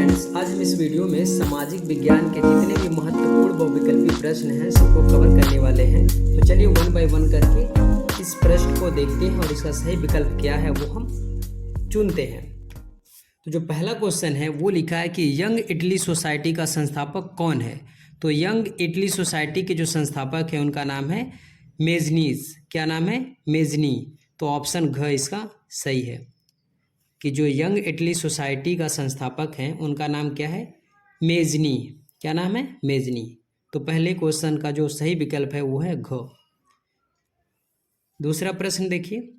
Friends, आज हम इस वीडियो में सामाजिक विज्ञान के जितने भी महत्वपूर्ण बहुविकल्पी प्रश्न हैं सबको कवर करने वाले हैं। तो चलिए वन बाय वन करके इस प्रश्न को देखते हैं और इसका सही विकल्प क्या है वो हम चुनते हैं। तो जो पहला क्वेश्चन है वो लिखा है कि यंग इटली सोसाइटी का संस्थापक कौन है। तो यंग इटली सोसाइटी के जो संस्थापक है उनका नाम है मेजनीज। क्या नाम है? मेजनी। तो ऑप्शन घ इसका सही है कि जो यंग इटली सोसाइटी का संस्थापक हैं उनका नाम क्या है? मेजनी। क्या नाम है? मेजनी। तो पहले क्वेश्चन का जो सही विकल्प है वो है घ। दूसरा प्रश्न देखिए,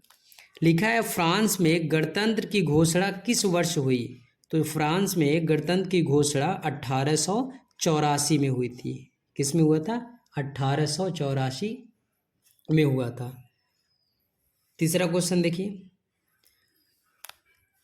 लिखा है फ्रांस में गणतंत्र की घोषणा किस वर्ष हुई। तो फ्रांस में गणतंत्र की घोषणा 1884 में हुई थी। किस में हुआ था? 1884 में हुआ था। तीसरा क्वेश्चन देखिए,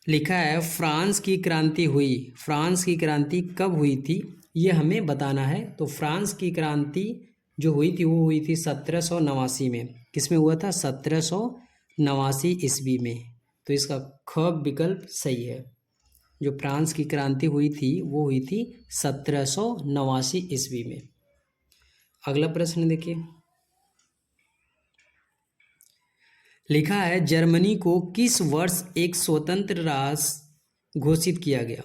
लिखा है फ्रांस की क्रांति हुई। फ्रांस की क्रांति कब हुई थी ये हमें बताना है। तो फ्रांस की क्रांति जो हुई थी वो हुई थी 1789 में। किस में हुआ था? 1789 ईस्वी में। तो इसका ख विकल्प सही है। जो फ्रांस की क्रांति हुई थी वो हुई थी 1789 ईस्वी में। अगला प्रश्न देखिए, लिखा है जर्मनी को किस वर्ष एक स्वतंत्र राष्ट्र घोषित किया गया।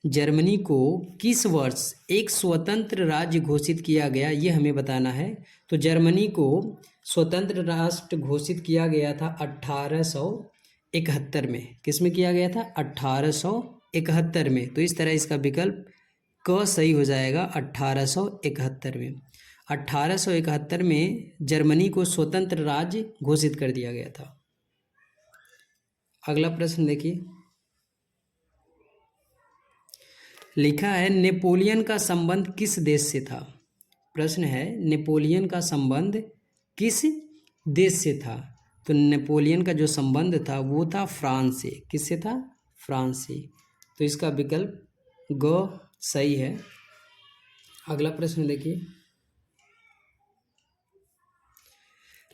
जर्मनी को किस वर्ष एक स्वतंत्र राज्य घोषित किया गया ये हमें बताना है। तो जर्मनी को स्वतंत्र राष्ट्र घोषित किया गया था 1871 में। किस में किया गया था? 1871 में। तो इस तरह इसका विकल्प क सही हो जाएगा 1871 में। 1871 में जर्मनी को स्वतंत्र राज्य घोषित कर दिया गया था। अगला प्रश्न देखिए, लिखा है नेपोलियन का संबंध किस देश से था। प्रश्न है नेपोलियन का संबंध किस देश से था। तो नेपोलियन का जो संबंध था वो था फ्रांस से। किससे था? फ्रांस से। तो इसका विकल्प ग सही है। अगला प्रश्न देखिए,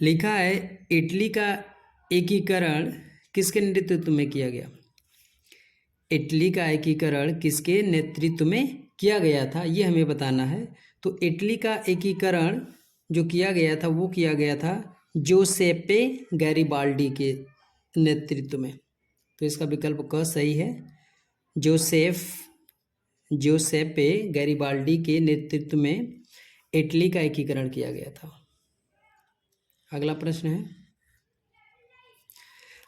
लिखा है इटली का एकीकरण किसके नेतृत्व में किया गया। इटली का एकीकरण किसके नेतृत्व में किया गया था ये हमें बताना है। तो इटली का एकीकरण जो किया गया था वो किया गया था जोसेपे गैरिबाल्डी के नेतृत्व में। तो इसका विकल्प क सही है। जोसेपे गैरिबाल्डी के नेतृत्व में इटली का एकीकरण किया गया था। अगला प्रश्न है,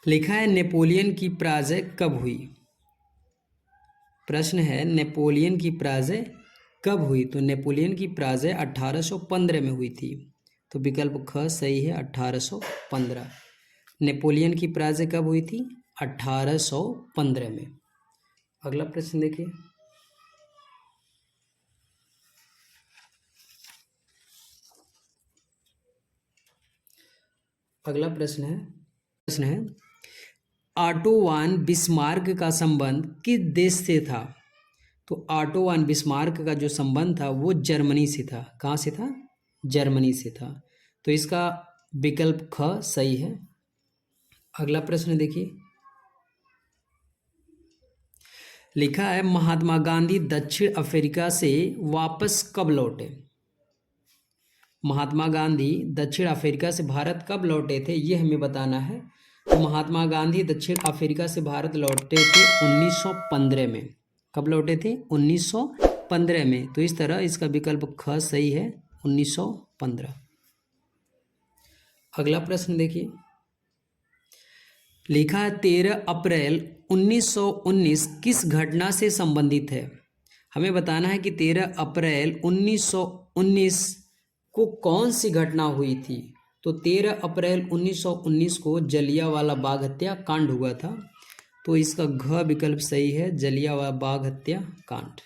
लिखा है नेपोलियन की पराजय कब हुई। प्रश्न है नेपोलियन की पराजय कब हुई। तो नेपोलियन की पराजय 1815 में हुई थी। तो विकल्प ख सही है 1815। नेपोलियन की पराजय कब हुई थी? 1815 में। अगला प्रश्न देखिए, अगला प्रश्न है ऑटो वान बिस्मार्क का संबंध किस देश से था। तो ऑटो वान बिस्मार्क का जो संबंध था वो जर्मनी से था। कहाँ से था? जर्मनी से था। तो इसका विकल्प ख सही है। अगला प्रश्न देखिए, लिखा है महात्मा गांधी दक्षिण अफ्रीका से वापस कब लौटे। महात्मा गांधी दक्षिण अफ्रीका से भारत कब लौटे थे ये हमें बताना है। तो महात्मा गांधी दक्षिण अफ्रीका से भारत लौटे थे 1915 में। कब लौटे थे? 1915 में। तो इस तरह इसका विकल्प ख सही है 1915। अगला प्रश्न देखिए, लिखा है 13 अप्रैल 1919 किस घटना से संबंधित है। हमें बताना है कि 13 अप्रैल 1919 को कौन सी घटना हुई थी। तो 13 अप्रैल 1919 को जलियांवाला बाग हत्याकांड हुआ था। तो इसका घ विकल्प सही है, जलियांवाला बाग हत्याकांड।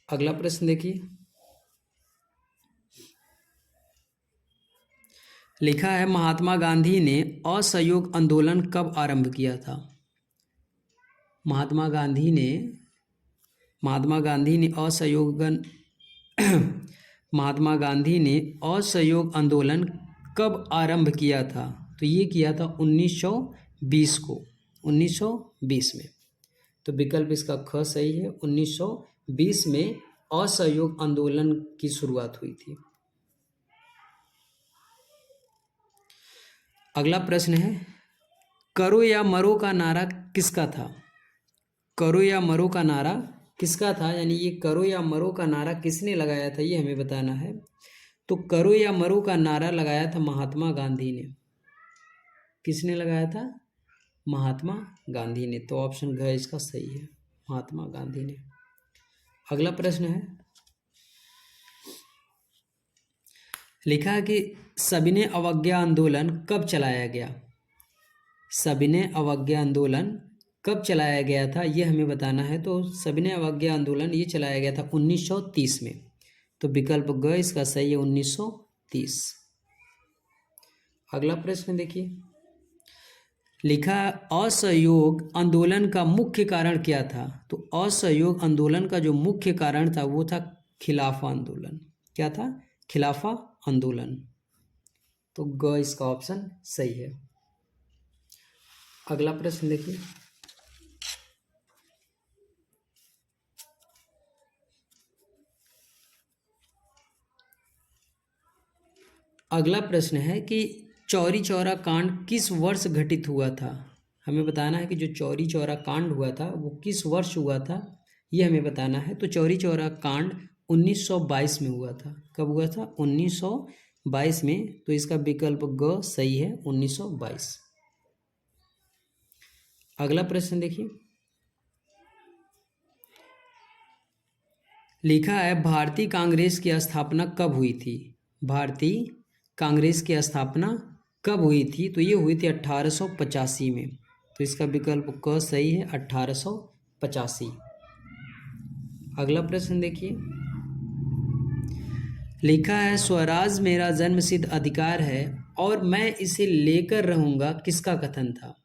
अगला प्रश्न देखिए, लिखा है महात्मा गांधी ने असहयोग आंदोलन कब आरंभ किया था। महात्मा गांधी ने असहयोग आंदोलन कब आरंभ किया था। तो ये किया था 1920 को। 1920 में। तो विकल्प इसका ख सही है। 1920 में असहयोग आंदोलन की शुरुआत हुई थी। अगला प्रश्न है, करो या मरो का नारा किसका था? करो या मरो का नारा किसका था, यानी ये करो या मरो का नारा किसने लगाया था, ये हमें बताना है। तो करो या मरो का नारा लगाया था महात्मा गांधी ने। किसने लगाया था? महात्मा गांधी ने। तो ऑप्शन घ इसका सही है, महात्मा गांधी ने। अगला प्रश्न है, लिखा है कि सविनय अवज्ञा आंदोलन कब चलाया गया? सविनय अवज्ञा आंदोलन कब चलाया गया था, ये हमें बताना है। तो सविनय अवज्ञा आंदोलन ये चलाया गया था 1930 में। तो विकल्प ग इसका सही है, 1930। अगला प्रश्न देखिए, लिखा असहयोग आंदोलन का मुख्य कारण क्या था? तो असहयोग आंदोलन का जो मुख्य कारण था वो था खिलाफा आंदोलन। क्या था? खिलाफा आंदोलन। तो ग इसका ऑप्शन सही है। अगला प्रश्न देखिए, अगला प्रश्न है कि चौरी चौरा कांड किस वर्ष घटित हुआ था? हमें बताना है कि जो चौरी चौरा कांड हुआ था वो किस वर्ष हुआ था, ये हमें बताना है। तो चौरी चौरा कांड 1922 में हुआ था। कब हुआ था? 1922 में। तो इसका विकल्प ग सही है, 1922। अगला प्रश्न देखिए, लिखा है भारतीय कांग्रेस की स्थापना कब हुई थी? भारतीय कांग्रेस की स्थापना कब हुई थी? तो ये हुई थी 1885 में। तो इसका विकल्प क सही है, 1885। अगला प्रश्न देखिए, लिखा है स्वराज मेरा जन्मसिद्ध अधिकार है और मैं इसे लेकर रहूंगा, किसका कथन था?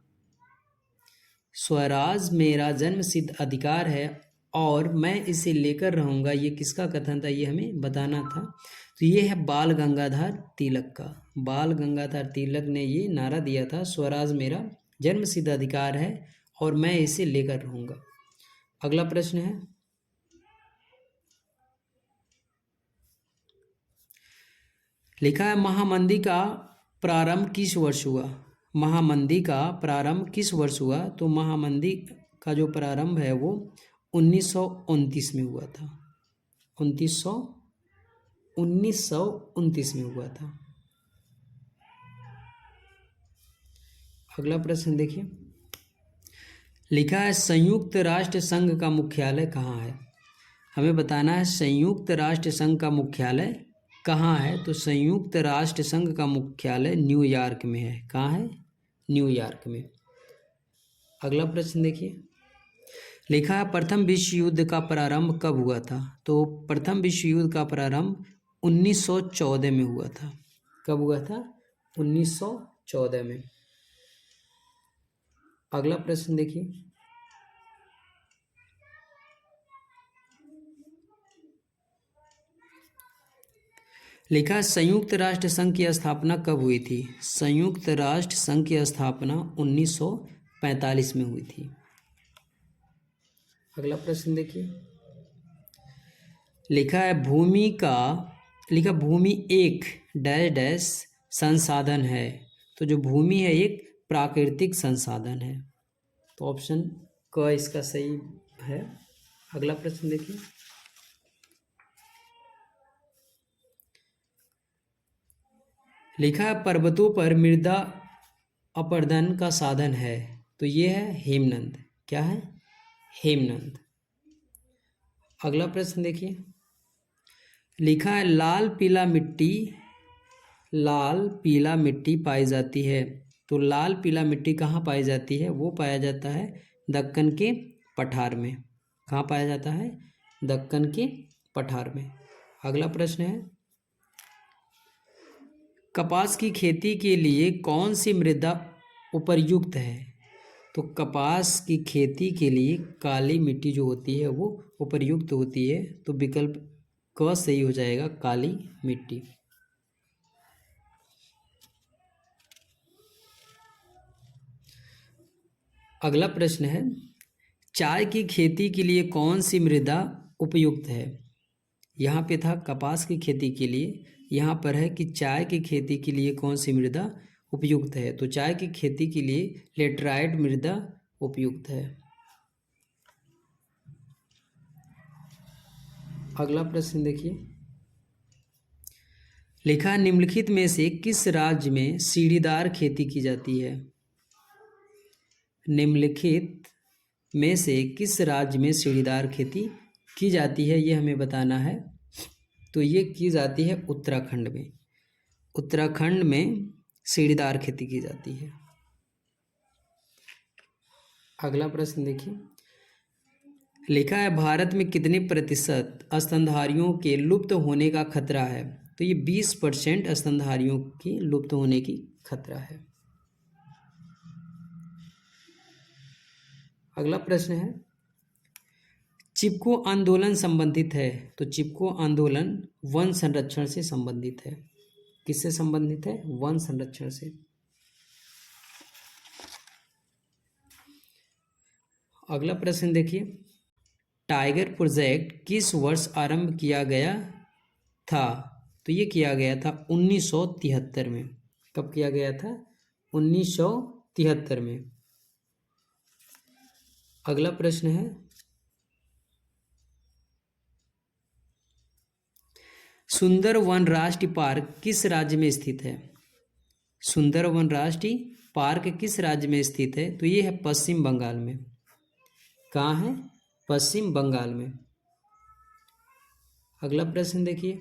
स्वराज मेरा जन्मसिद्ध अधिकार है और मैं इसे लेकर रहूंगा, ये किसका कथन था, ये हमें बताना था। तो ये है बाल गंगाधर तिलक का। बाल गंगाधर तिलक ने ये नारा दिया था, स्वराज मेरा जन्मसिद्ध अधिकार है और मैं इसे लेकर रहूंगा। अगला प्रश्न है, लिखा है महामंदी का प्रारंभ किस वर्ष हुआ? महामंदी का प्रारंभ किस वर्ष हुआ? तो महामंदी का जो प्रारंभ है वो 1929 में हुआ था। 1929 में हुआ था। अगला प्रश्न देखिए, लिखा है संयुक्त राष्ट्र संघ का मुख्यालय कहाँ है? हमें बताना है संयुक्त राष्ट्र संघ का मुख्यालय कहाँ है। तो संयुक्त राष्ट्र संघ का मुख्यालय न्यूयॉर्क में है। कहाँ है? न्यूयॉर्क में। अगला प्रश्न देखिए, लिखा है प्रथम विश्व युद्ध का प्रारंभ कब हुआ था? तो प्रथम विश्व युद्ध का प्रारंभ 1914 में हुआ था। कब हुआ था? 1914 में। अगला प्रश्न देखिए, लिखा है संयुक्त राष्ट्र संघ की स्थापना कब हुई थी? संयुक्त राष्ट्र संघ की स्थापना 1945 में हुई थी। अगला प्रश्न देखिए, लिखा है भूमि एक डैश डैश संसाधन है। तो जो भूमि है एक प्राकृतिक संसाधन है। तो ऑप्शन क इसका सही है। अगला प्रश्न देखिए, लिखा है पर्वतों पर मृदा अपरदन का साधन है। तो ये है हेमनद। क्या है? हेमनद। अगला प्रश्न देखिए, लिखा है लाल पीला मिट्टी पाई जाती है। तो लाल पीला मिट्टी कहाँ पाई जाती है? वो पाया जाता है दक्कन के पठार में। कहाँ पाया जाता है? दक्कन के पठार में। अगला प्रश्न है, कपास की खेती के लिए कौन सी मृदा उपयुक्त है? तो कपास की खेती के लिए काली मिट्टी जो होती है वो उपयुक्त होती है। तो विकल्प क सही हो जाएगा, काली मिट्टी। अगला प्रश्न है, चाय की खेती के लिए कौन सी मृदा उपयुक्त है। यहाँ पे था कपास की खेती के लिए, यहाँ पर है कि चाय की खेती के लिए कौन सी मृदा उपयुक्त है। तो चाय की खेती के लिए लेटराइट मृदा उपयुक्त है। अगला प्रश्न देखिए, लिखा निम्नलिखित में से किस राज्य में सीढ़ीदार खेती की जाती है। निम्नलिखित में से किस राज्य में सीढ़ीदार खेती की जाती है, ये हमें बताना है। तो ये की जाती है उत्तराखंड में। उत्तराखंड में सीढ़ीदार खेती की जाती है। अगला प्रश्न देखिए, लिखा है भारत में कितने प्रतिशत स्तनधारियों के लुप्त होने का खतरा है। तो ये 20% स्तनधारियों की लुप्त होने की खतरा है। अगला प्रश्न है, चिपको आंदोलन संबंधित है। तो चिपको आंदोलन वन संरक्षण से संबंधित है। किससे संबंधित है? वन संरक्षण से। अगला प्रश्न देखिए, टाइगर प्रोजेक्ट किस वर्ष आरंभ किया गया था। तो ये किया गया था 1973 में। कब किया गया था? 1973 में। अगला प्रश्न है, सुंदरवन राष्ट्रीय पार्क किस राज्य में स्थित है। सुंदरवन राष्ट्रीय पार्क किस राज्य में स्थित है। तो ये है पश्चिम बंगाल में। कहाँ है? पश्चिम बंगाल में। अगला प्रश्न देखिए,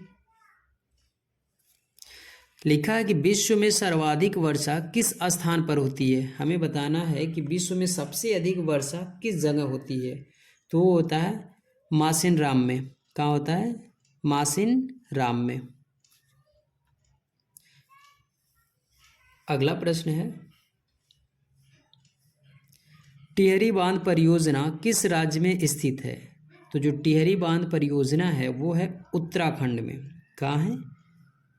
लिखा है कि विश्व में सर्वाधिक वर्षा किस स्थान पर होती है। हमें बताना है कि विश्व में सबसे अधिक वर्षा किस जगह होती है। तो वो होता है मासिनराम में। कहाँ होता है? मासिनराम में। अगला प्रश्न है, टिहरी बांध परियोजना किस राज्य में स्थित है। तो जो टिहरी बांध परियोजना है वो है उत्तराखंड में। कहाँ है?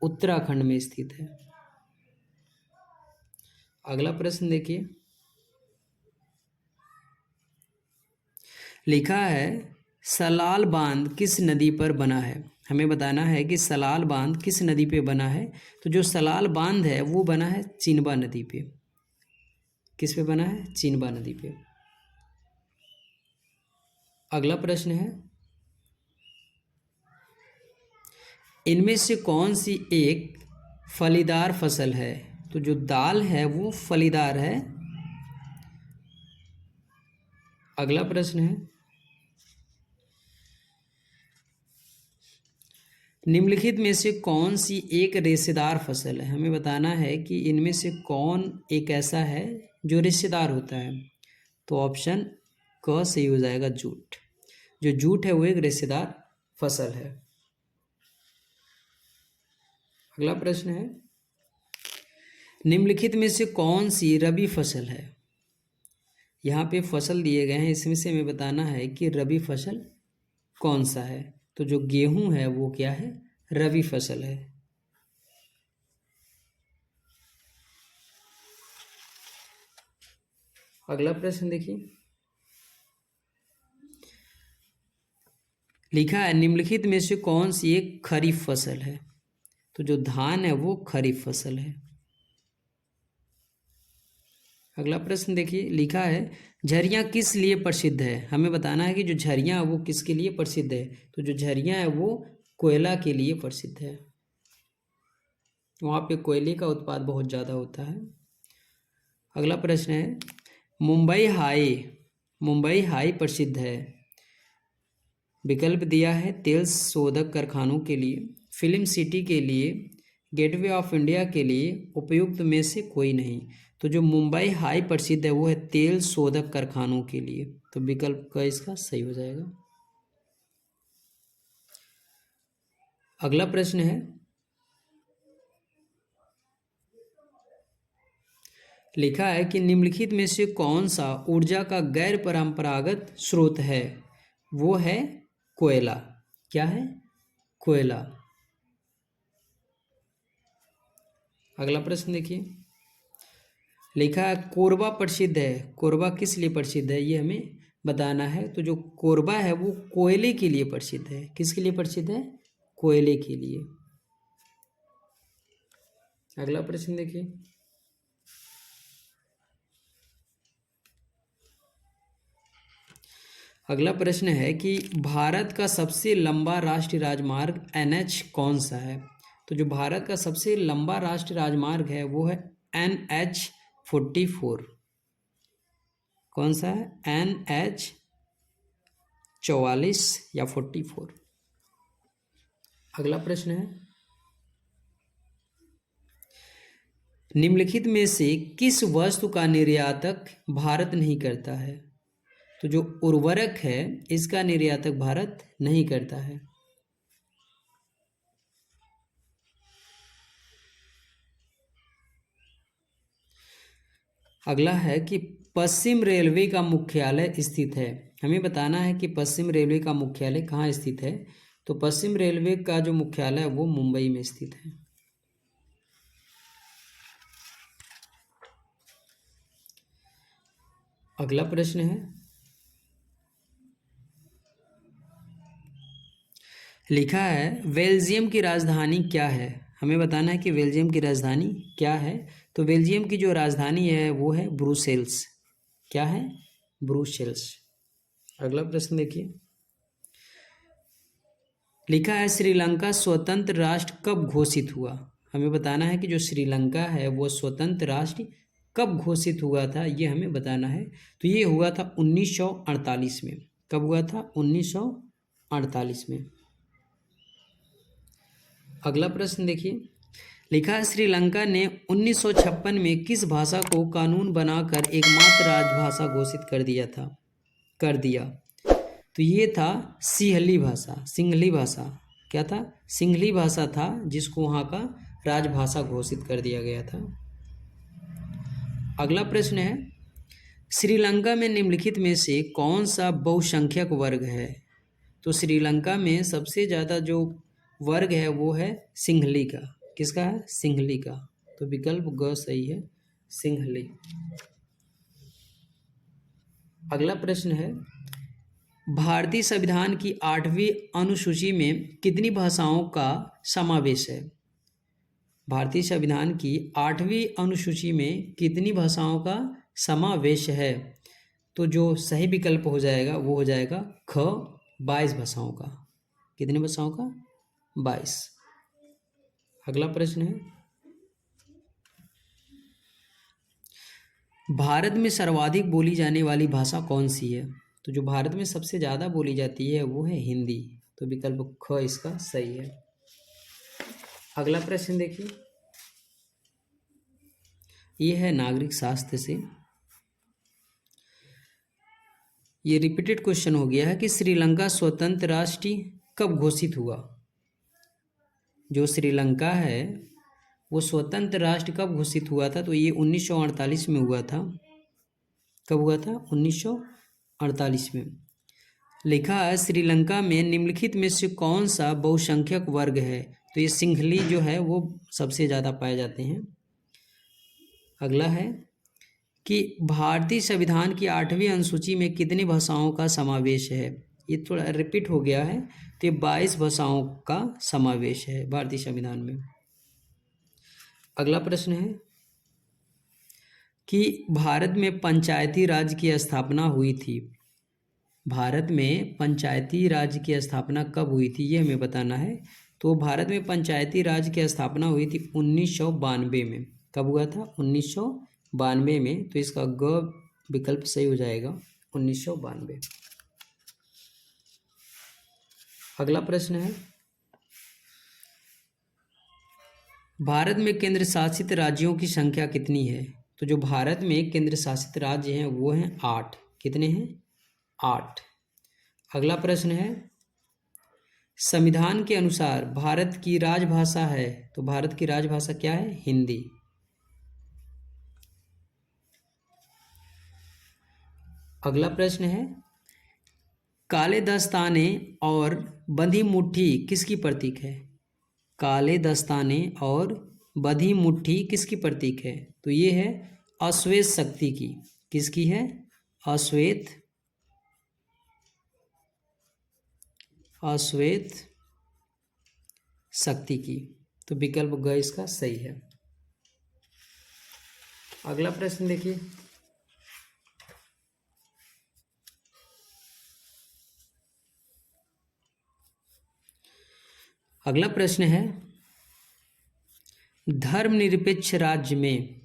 उत्तराखंड में स्थित है। अगला प्रश्न देखिए, लिखा है सलाल बांध किस नदी पर बना है। हमें बताना है कि सलाल बांध किस नदी पे बना है। तो जो सलाल बांध है वो बना है चिनबा नदी पे। किस पे बना है? चिनबा नदी पे। अगला प्रश्न है, इनमें से कौन सी एक फलीदार फसल है। तो जो दाल है वो फलीदार है। अगला प्रश्न है, निम्नलिखित में से कौन सी एक रेशेदार फसल है। हमें बताना है कि इनमें से कौन एक ऐसा है जो रेशेदार होता है। तो ऑप्शन क सही हो जाएगा, जूट। जो जूट है वो एक रेशेदार फसल है। अगला प्रश्न है, निम्नलिखित में से कौन सी रबी फसल है। यहाँ पे फसल दिए गए हैं, इसमें से हमें बताना है कि रबी फसल कौन सा है। तो जो गेहूं है वो क्या है? रबी फसल है। अगला प्रश्न देखिए, लिखा है निम्नलिखित में से कौन सी एक खरीफ फसल है। तो जो धान है वो खरीफ फसल है। अगला प्रश्न देखिए, लिखा है झरियाँ किस लिए प्रसिद्ध है। हमें बताना है कि जो झरियाँ है वो किसके लिए प्रसिद्ध है। तो जो झरियाँ है वो कोयला के लिए प्रसिद्ध है। वहाँ पे कोयले का उत्पाद बहुत ज़्यादा होता है। अगला प्रश्न है, मुंबई हाई प्रसिद्ध है। विकल्प दिया है तेल शोधक कारखानों के लिए, फिल्म सिटी के लिए, गेटवे ऑफ इंडिया के लिए, उपयुक्त में से कोई नहीं। तो जो मुंबई हाई प्रसिद्ध है वो है तेल शोधक कारखानों के लिए। तो विकल्प का इसका सही हो जाएगा। अगला प्रश्न है, लिखा है कि निम्नलिखित में से कौन सा ऊर्जा का गैर परंपरागत स्रोत है। वो है कोयला। क्या है? कोयला। अगला प्रश्न देखिए, लिखा है कोरबा प्रसिद्ध है। कोरबा किस लिए प्रसिद्ध है ये हमें बताना है। तो जो कोरबा है वो कोयले के लिए प्रसिद्ध है। किसके लिए प्रसिद्ध है? कोयले के लिए। अगला प्रश्न देखिए। अगला प्रश्न है कि भारत का सबसे लंबा राष्ट्रीय राजमार्ग NH कौन सा है? तो जो भारत का सबसे लंबा राष्ट्रीय राजमार्ग है वो है NH44। कौन सा है? NH44 या 44। अगला प्रश्न है निम्नलिखित में से किस वस्तु का निर्यातक भारत नहीं करता है? तो जो उर्वरक है इसका निर्यातक भारत नहीं करता है। अगला है कि पश्चिम रेलवे का मुख्यालय स्थित है। हमें बताना है कि पश्चिम रेलवे का मुख्यालय कहाँ स्थित है। तो पश्चिम रेलवे का जो मुख्यालय है वो मुंबई में स्थित है। अगला प्रश्न है लिखा है बेल्जियम की राजधानी क्या है? हमें बताना है कि बेल्जियम की राजधानी क्या है। तो बेल्जियम की जो राजधानी है वो है ब्रुसेल्स। क्या है? ब्रुसेल्स। अगला प्रश्न देखिए। लिखा है श्रीलंका स्वतंत्र राष्ट्र कब घोषित हुआ? हमें बताना है कि जो श्रीलंका है वो स्वतंत्र राष्ट्र कब घोषित हुआ था ये हमें बताना है। तो ये हुआ था 1948 में। कब हुआ था? 1948 में। अगला प्रश्न देखिए। लिखा है श्रीलंका ने 1956 में किस भाषा को कानून बनाकर एकमात्र राजभाषा घोषित कर दिया? तो ये था सिंहली भाषा। क्या था? सिंहली भाषा था जिसको वहाँ का राजभाषा घोषित कर दिया गया था। अगला प्रश्न है श्रीलंका में निम्नलिखित में से कौन सा बहुसंख्यक वर्ग है? तो श्रीलंका में सबसे ज़्यादा जो वर्ग है वो है सिंहली का। किसका है? सिंहली का। तो विकल्प ग सही है, सिंहली। अगला प्रश्न है भारतीय संविधान की 8वीं अनुसूची में कितनी भाषाओं का समावेश है? भारतीय संविधान की 8वीं अनुसूची में कितनी भाषाओं का समावेश है? तो जो सही विकल्प हो जाएगा वो हो जाएगा ख 22 भाषाओं का। कितनी भाषाओं का? 22। अगला प्रश्न है भारत में सर्वाधिक बोली जाने वाली भाषा कौन सी है? तो जो भारत में सबसे ज़्यादा बोली जाती है वो है हिंदी। तो विकल्प ख इसका सही है। अगला प्रश्न देखिए। ये है नागरिक शास्त्र से। ये रिपीटेड क्वेश्चन हो गया है कि श्रीलंका स्वतंत्र राष्ट्र कब घोषित हुआ? जो श्रीलंका है वो स्वतंत्र राष्ट्र कब घोषित हुआ था? तो ये 1948 में हुआ था। कब हुआ था? 1948 में। लिखा है श्रीलंका में निम्नलिखित में से कौन सा बहुसंख्यक वर्ग है? तो ये सिंहली जो है वो सबसे ज़्यादा पाए जाते हैं। अगला है कि भारतीय संविधान की 8वीं अनुसूची में कितनी भाषाओं का समावेश है? ये थोड़ा रिपीट हो गया है। तो ये 22 भाषाओं का समावेश है भारतीय संविधान में। अगला प्रश्न है कि भारत में पंचायती राज की स्थापना हुई थी। भारत में पंचायती राज की स्थापना कब हुई थी ये हमें बताना है। तो भारत में पंचायती राज की स्थापना हुई थी 1992 में। कब हुआ था? 1992 में। तो इसका ग विकल्प सही हो जाएगा, 1992। अगला प्रश्न है भारत में केंद्र शासित राज्यों की संख्या कितनी है? तो जो भारत में केंद्र शासित राज्य हैं वो हैं 8। कितने हैं? 8। अगला प्रश्न है संविधान के अनुसार भारत की राजभाषा है। तो भारत की राजभाषा क्या है? हिंदी। अगला प्रश्न है काले दस्ताने और बंधी मुट्ठी किसकी प्रतीक है? काले दस्ताने और बंधी मुट्ठी किसकी प्रतीक है? तो ये है अश्वेत शक्ति की। किसकी है? अश्वेत शक्ति की। तो विकल्प ग इसका सही है। अगला प्रश्न देखिए। अगला प्रश्न है, धर्मनिरपेक्ष राज्य में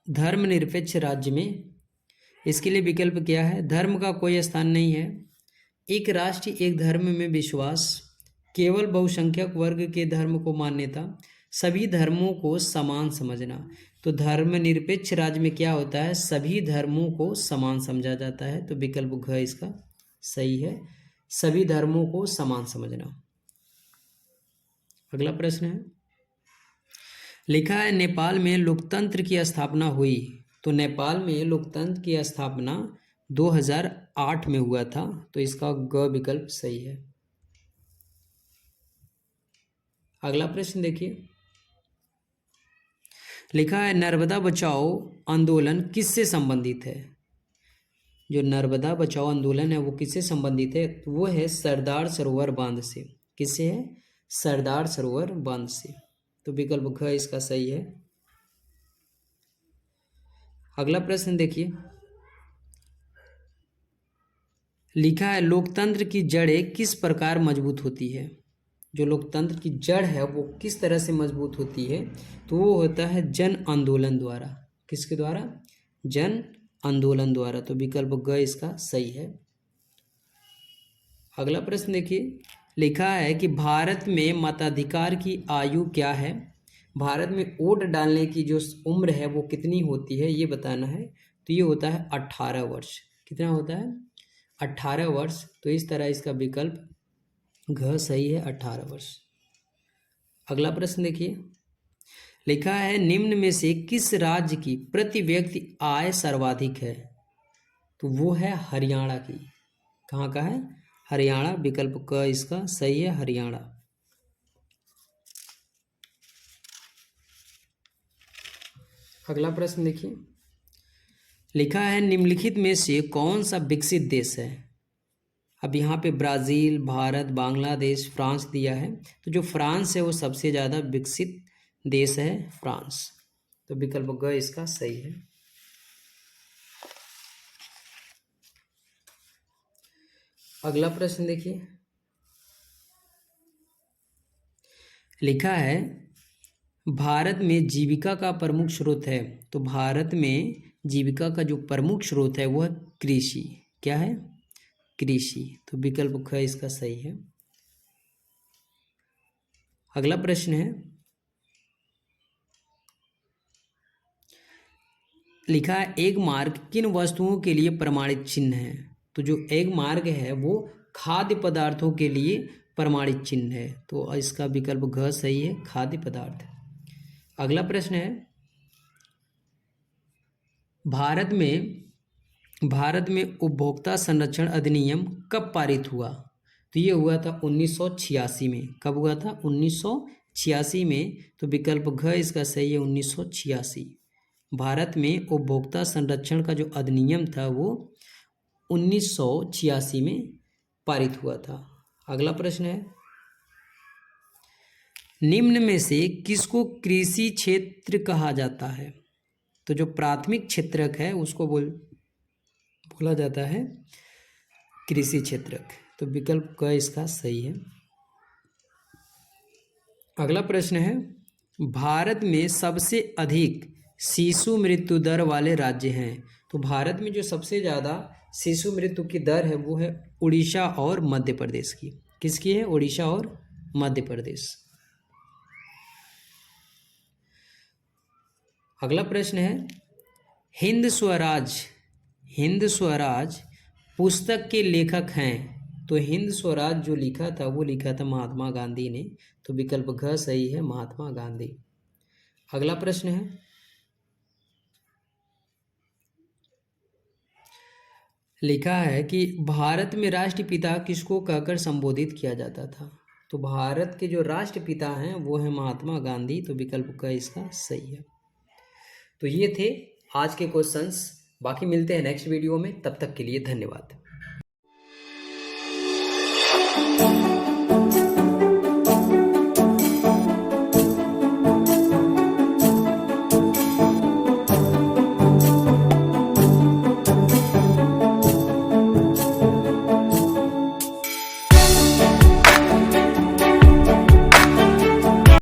धर्मनिरपेक्ष राज्य में इसके लिए विकल्प क्या है? धर्म का कोई स्थान नहीं है, एक राष्ट्र एक धर्म में विश्वास, केवल बहुसंख्यक वर्ग के धर्म को मान्यता, सभी धर्मों को समान समझना। तो धर्मनिरपेक्ष राज्य में क्या होता है? सभी धर्मों को समान समझा जाता है। तो विकल्प घ इसका सही है, सभी धर्मों को समान समझना। अगला प्रश्न है, लिखा है नेपाल में लोकतंत्र की स्थापना हुई। तो नेपाल में लोकतंत्र की स्थापना 2008 में हुआ था। तो इसका ग विकल्प सही है। अगला प्रश्न देखिए। लिखा है, नर्मदा बचाओ आंदोलन किससे संबंधित है? जो नर्मदा बचाओ आंदोलन है वो किससे संबंधित है? तो वो है सरदार सरोवर बांध से। किससे है? सरदार सरोवर बांध से। तो विकल्प घ इसका सही है। अगला प्रश्न देखिए। लिखा है, लोकतंत्र की जड़ें किस प्रकार मजबूत होती है? जो लोकतंत्र की जड़ है वो किस तरह से मजबूत होती है? तो वो होता है जन आंदोलन द्वारा। किसके द्वारा? जन आंदोलन द्वारा। तो विकल्प ग इसका सही है। अगला प्रश्न देखिए। लिखा है कि भारत में मताधिकार की आयु क्या है? भारत में वोट डालने की जो उम्र है वो कितनी होती है ये बताना है। तो ये होता है 18 वर्ष। कितना होता है? 18 वर्ष। तो इस तरह इसका विकल्प घ सही है, 18 वर्ष। अगला प्रश्न देखिए। लिखा है, निम्न में से किस राज्य की प्रति व्यक्ति आय सर्वाधिक है? तो वो है हरियाणा की। कहाँ का है? हरियाणा। विकल्प क इसका सही है, हरियाणा। अगला प्रश्न देखिए। लिखा है, निम्नलिखित में से कौन सा विकसित देश है? अब यहाँ पे ब्राज़ील, भारत, बांग्लादेश, फ्रांस दिया है। तो जो फ्रांस है वो सबसे ज़्यादा विकसित देश है, फ्रांस। तो विकल्प ग इसका सही है। अगला प्रश्न देखिए। लिखा है, भारत में जीविका का प्रमुख स्रोत है। तो भारत में जीविका का जो प्रमुख स्रोत है वह कृषि। क्या है? कृषि। तो विकल्प ख इसका सही है। अगला प्रश्न है, लिखा है, एक मार्ग किन वस्तुओं के लिए प्रमाणित चिन्ह है? तो जो एक मार्ग है वो खाद्य पदार्थों के लिए प्रमाणित चिन्ह है। तो इसका विकल्प घ सही है, खाद्य पदार्थ। अगला प्रश्न है, भारत में उपभोक्ता संरक्षण अधिनियम कब पारित हुआ? तो ये हुआ था 1986 में। कब हुआ था? 1986 में। तो विकल्प घ इसका सही है, 1986। भारत में उपभोक्ता संरक्षण का जो अधिनियम था वो 1986 में पारित हुआ था। अगला प्रश्न है, निम्न में से किसको कृषि क्षेत्र कहा जाता है? तो जो प्राथमिक क्षेत्रक है उसको बोला जाता है कृषि क्षेत्रक। तो विकल्प क इसका सही है। अगला प्रश्न है, भारत में सबसे अधिक शिशु मृत्यु दर वाले राज्य हैं। तो भारत में जो सबसे ज़्यादा शिशु मृत्यु की दर है वो है उड़ीसा और मध्य प्रदेश की। किसकी है? उड़ीसा और मध्य प्रदेश। अगला प्रश्न है, हिंद स्वराज पुस्तक के लेखक हैं। तो हिंद स्वराज जो लिखा था वो लिखा था महात्मा गांधी ने। तो विकल्प घ सही है, महात्मा गांधी। अगला प्रश्न है, लिखा है कि भारत में राष्ट्रपिता किसको कहकर संबोधित किया जाता था? तो भारत के जो राष्ट्रपिता हैं वो है महात्मा गांधी। तो विकल्प क इसका सही है। तो ये थे आज के क्वेश्चंस। बाकी मिलते हैं नेक्स्ट वीडियो में, तब तक के लिए धन्यवाद।